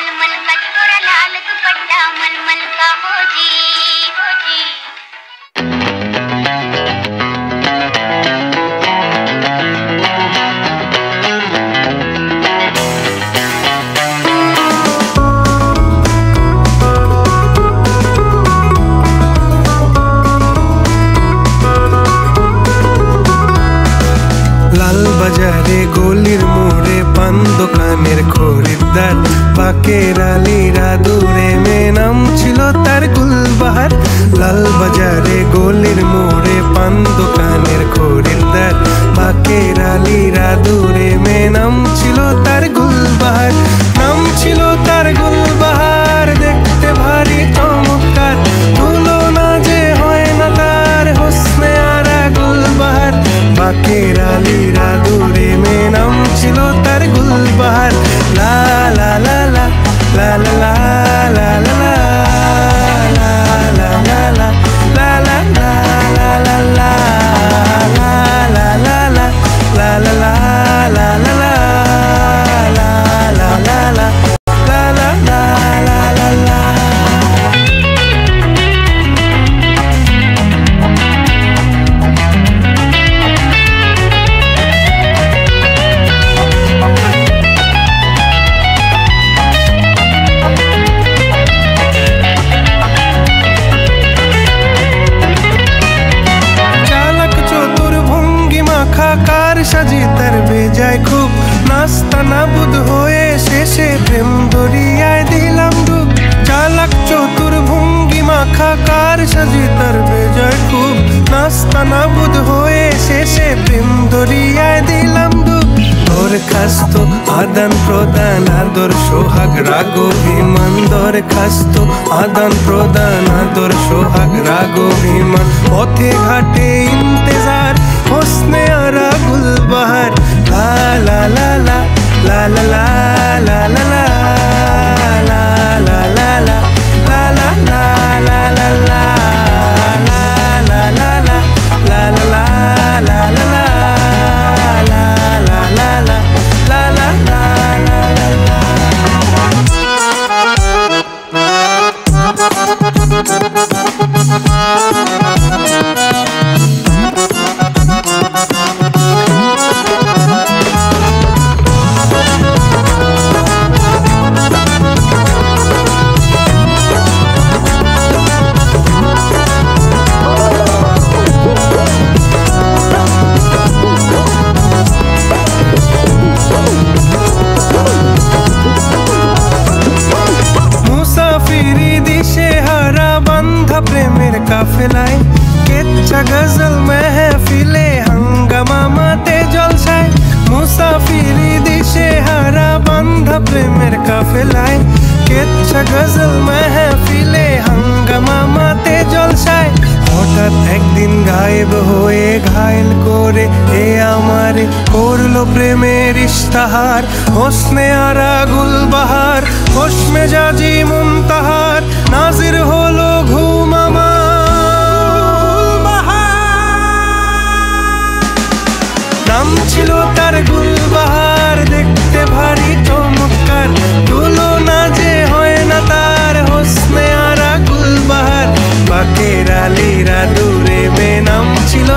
मलमल का थोड़ा लाल दुपट्टा मलमल का हो जी हो जी। বাজারে গলির মোড়ে পান দোকানের খরিদ্দার বাকের আলীরা দূরে মেয়ে নাম ছিল তার গুলবাহার। লাল বাজারে গলির মোড়ে পান দোকানের খরিদ্দার বাকের আলীরা দূরে মেয়ে নাম ছিল তার গুলবাহার। নাম ছিল তার গুলবাহার, দেখতে ভারী চমৎকার, তুলনা যে হয় না তার হোসনে আরা গুলবাহার। বাকের আলীরা দূরে মেয়ে নাম ছিল তার গুলবাহার। লা লা লা লা লা লা লা লা লা সাজি তার বেজায় খুব নাস্তা নাবুদ হয়ে শেষে প্রেম দরিয়ায় দিলাম ডুব। চালাক চতুর ভঙ্গি মাখা কার সাজি তার বেজায় খুব নাস্তা নাবুদ হয়ে শেষে প্রেম দরিয়ায় দিলাম ডুব। দরখাস্ত আদান প্রদান আদর সোহাগ রাগ অভিমান, দরখাস্ত আদান প্রদান আদর সোহাগ রাগ অভিমান, পথে ঘাটে ইন্তেজার হোসনে আরা গুলবাহার। লা লা লা লা লা লা লা লা লা লা লা লা লা লা লা লা লা লা প্রেমের কাফেলায় কেচ্ছা গজল মেহফিলে হাঙ্গামা মাতে জলসায়। মুসাফিরি দিশে হারা বান্ধা প্রেমের কাফেলায় কেচ্ছা গজল মেহফিলে হাঙ্গামা মাতে জলসায়। হঠাৎ একদিন গায়েব হয়ে ঘায়েল করে এ আমারে করলো প্রেমের ইশতাহার হোসনে আরা গুলবাহার। হোশ মেজাজি মুনতাহার নাজির হলো ঘুম নাম ছিল তার গুলবাহার, দেখতে ভারী চমৎকার, তুলনা যে হয় না তার হোসনে আরা গুলবাহার। বাকের আলীরা দূরে মেয়ে নাম ছিল